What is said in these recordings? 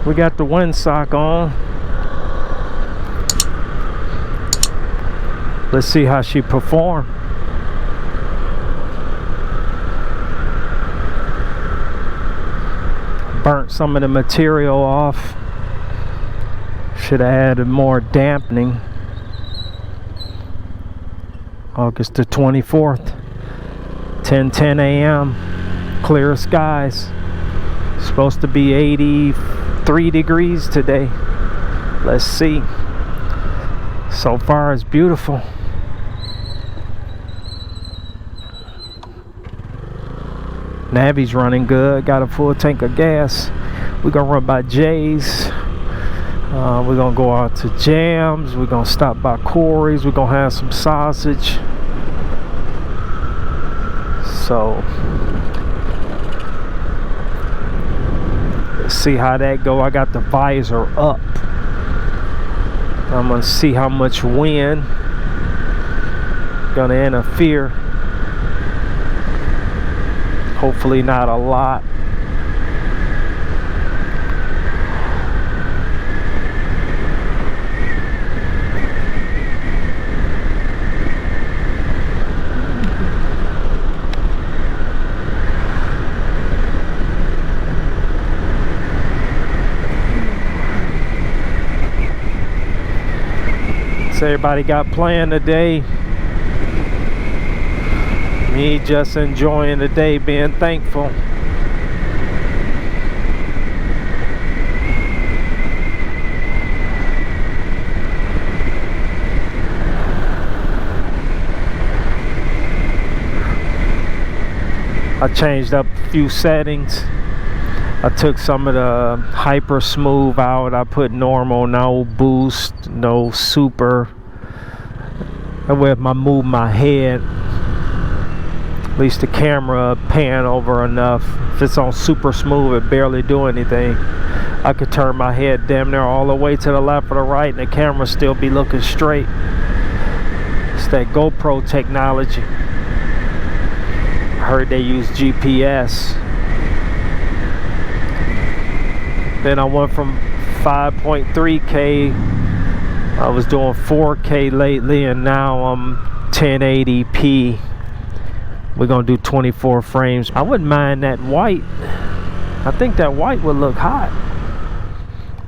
We got the windsock on. Let's see how she performed. Burnt some of the material off. Should have added more dampening. August the 24th, 10:10 a.m. Clear skies. Supposed to be 83 degrees today. Let's see. So far it's beautiful. Navi's running good. Got a full tank of gas. We're gonna run by Jay's. We're gonna go out to Jams. We're gonna stop by Corey's. We're gonna have some sausage. So let's see how that go. I got the visor up. I'm gonna see how much wind gonna interfere. Hopefully not a lot. So everybody got planned today. Me just enjoying the day, being thankful. I changed up a few settings. I took some of the hyper smooth out. I put normal, no boost, no super. That way if I move my head, at least the camera pan over enough. If it's on super smooth, it barely do anything. I could turn my head damn near all the way to the left or the right and the camera still be looking straight. It's that GoPro technology. I heard they use GPS. Then I went from 5.3K. I was doing 4K lately, and now I'm 1080p. We're gonna do 24 frames. I wouldn't mind that white. I think that white would look hot.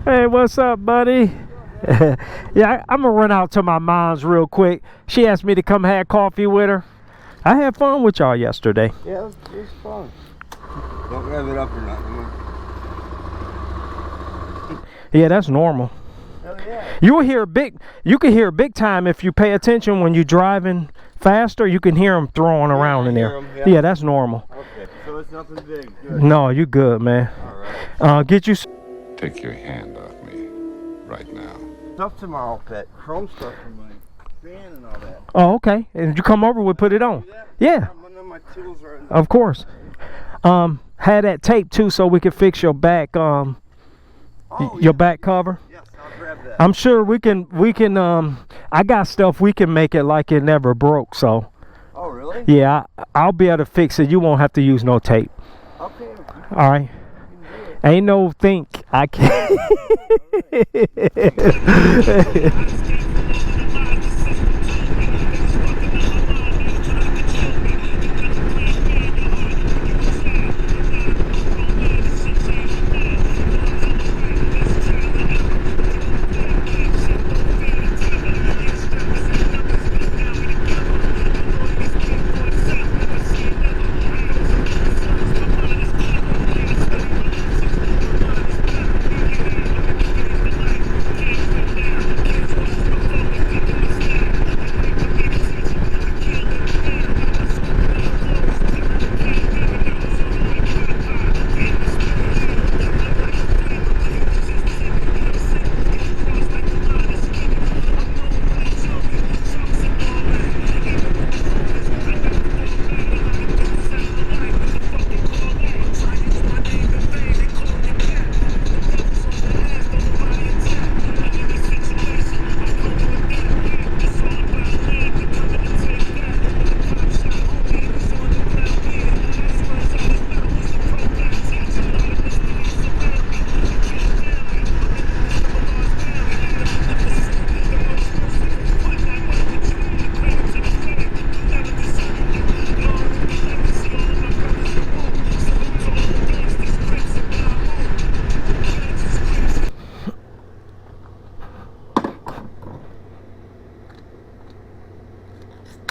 Hey, what's up, buddy? Yeah, I'm gonna run out to my mom's real quick. She asked me to come have coffee with her. I had fun with y'all yesterday. Yeah, it was fun. Don't rev it up or nothing. Yeah, that's normal. Hell yeah. You can hear big time if you pay attention when you're driving faster. You can hear them throwing around in there. Yeah, that's normal. Okay, so it's nothing big. Good. No, you good, man. All right. Get you. Take your hand off me right now. Stuff tomorrow, pet. Chrome stuff for my fan and all that. Oh, okay. And you come over, we'll put it on. Yeah. My tools are in Of course. Had that tape too, so we could fix your back. Your back cover. Yes, I'll grab that. I'm sure we can I got stuff we can make it like it never broke, so Oh, really? yeah, I'll be able to fix it. You won't have to use no tape. Okay. All right. Ain't no think I can't.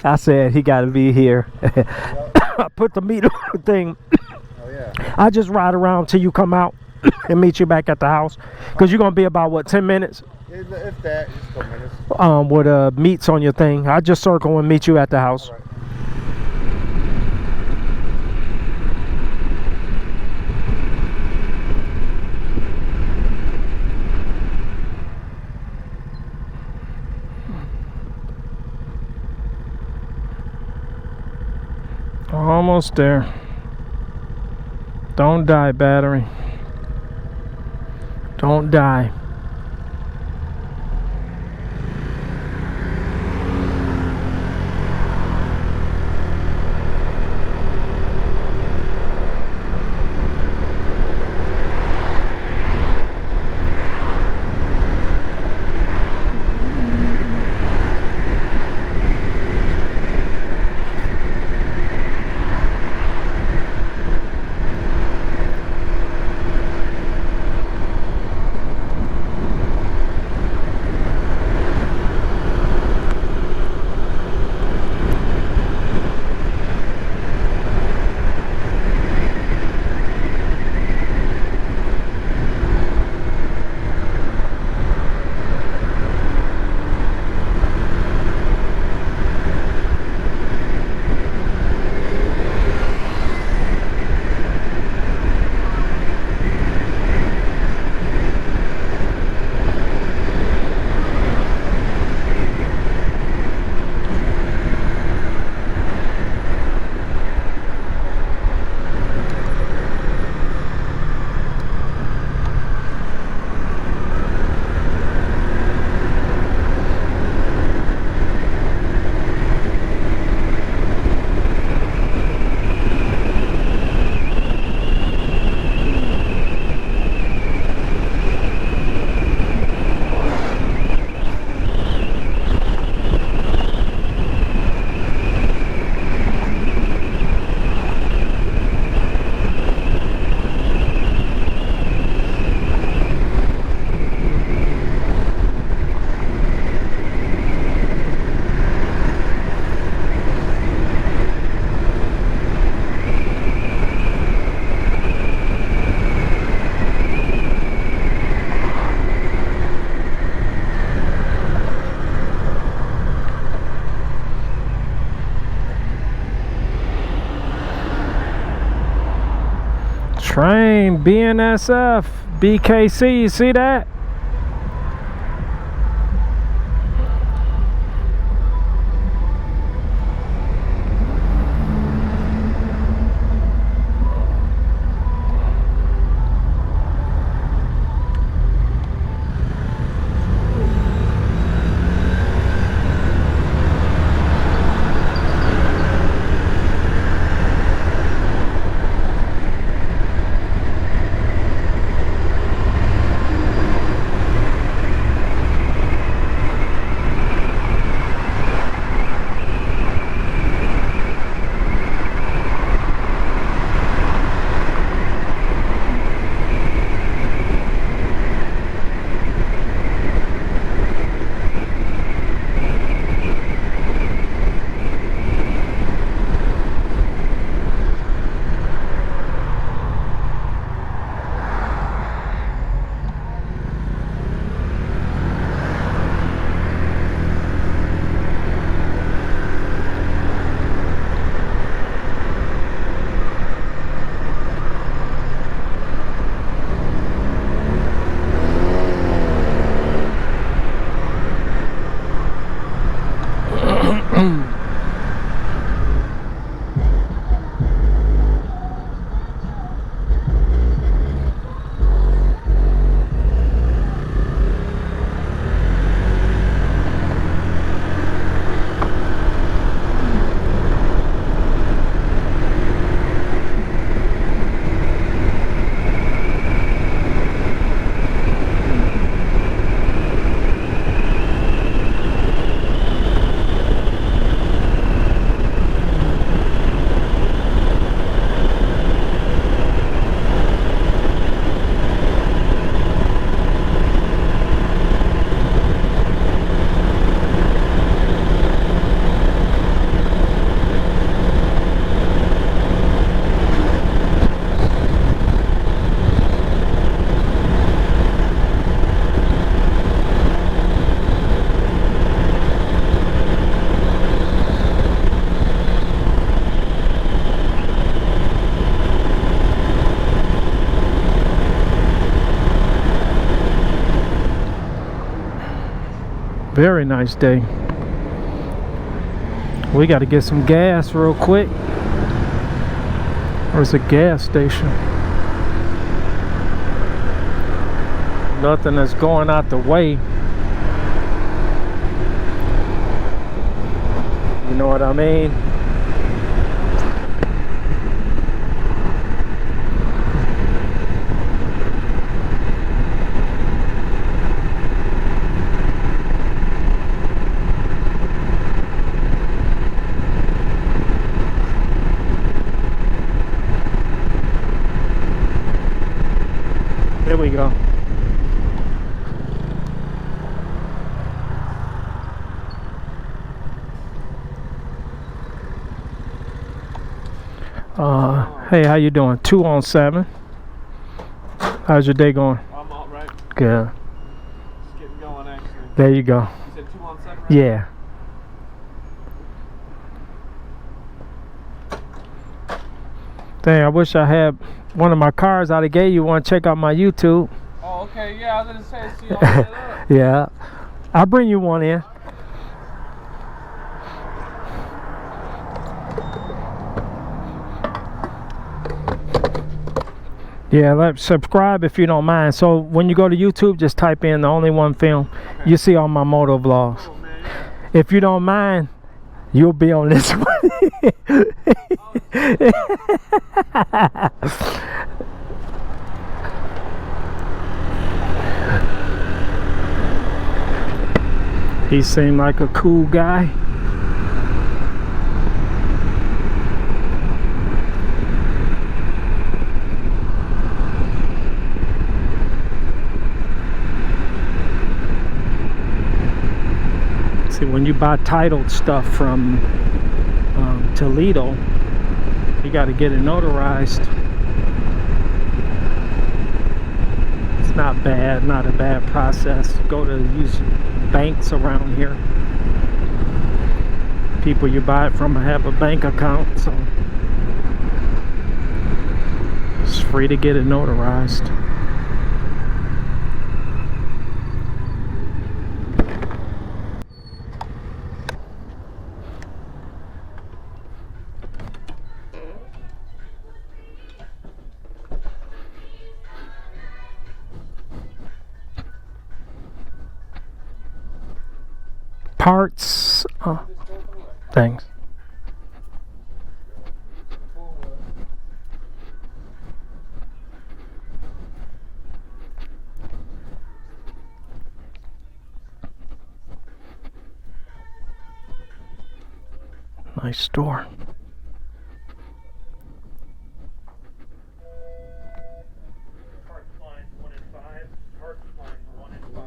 I said he got to be here. I put the meat on the thing. Oh yeah. I just ride around till you come out and meet you back at the house. Because you're going to be about, what, 10 minutes? If that, just a couple minutes. With meats on your thing. I just circle and meet you at the house. All right. Almost there. Don't die, battery. Don't die. Train, BNSF, BKC, you see that? Very nice day. We got to get some gas real quick. Where's a gas station? Nothing that's going out the way. You know what I mean? There we go. Hey, how you doing? 2 on 7. How's your day going? I'm all right. Good. Just getting going, actually. There you go. You said 2 on 7, right? Yeah. Dang, I wish I had one of my cars I'd have gave you one. Check out my YouTube. Oh, okay. Yeah, I was going to say, see all that up. Yeah. I'll bring you one in. Yeah, subscribe if you don't mind. So when you go to YouTube, just type in The Only One Film. Okay. You see all my moto vlogs. Oh, man, yeah. If you don't mind, you'll be on this one. He seemed like a cool guy. See, when you buy titled stuff from Toledo, you got to get it notarized. It's not bad, not a bad process. Go to use banks around here. People you buy it from have a bank account, so it's free to get it notarized. Parts. Thanks. Nice store. Park line 1 and 5. Park line 1 and 5.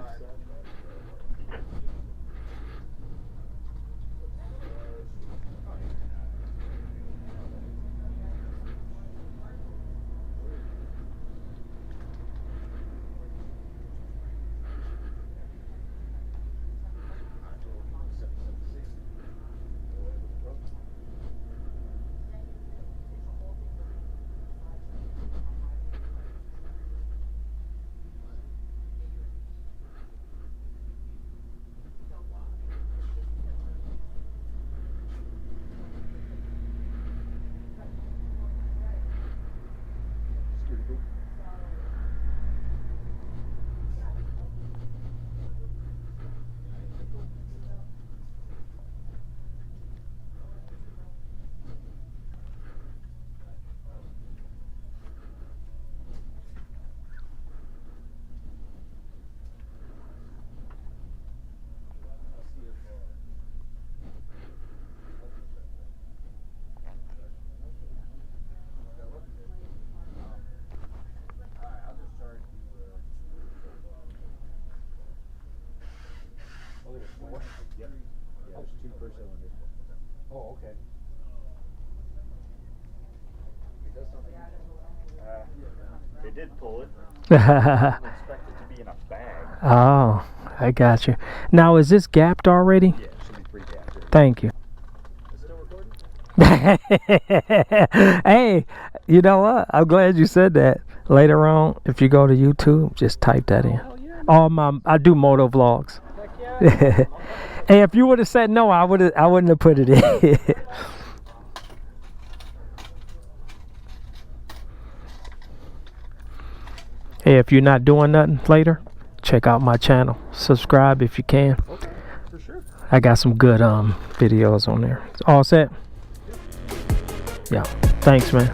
Oh, okay. They did pull it. I expect it to be in a bag. Oh, I got you. Now, is this gapped already? Yeah, it should be pre-gapped. Thank you. Is it still recording? Hey, you know what? I'm glad you said that. Later on, if you go to YouTube, just type that in. Hell yeah, man. I do moto vlogs. Heck yeah. Hey, if you would have said no, I wouldn't have put it in. Hey, if you're not doing nothing later, check out my channel. Subscribe if you can. Okay, for sure. I got some good videos on there. All set? Yeah. Thanks, man.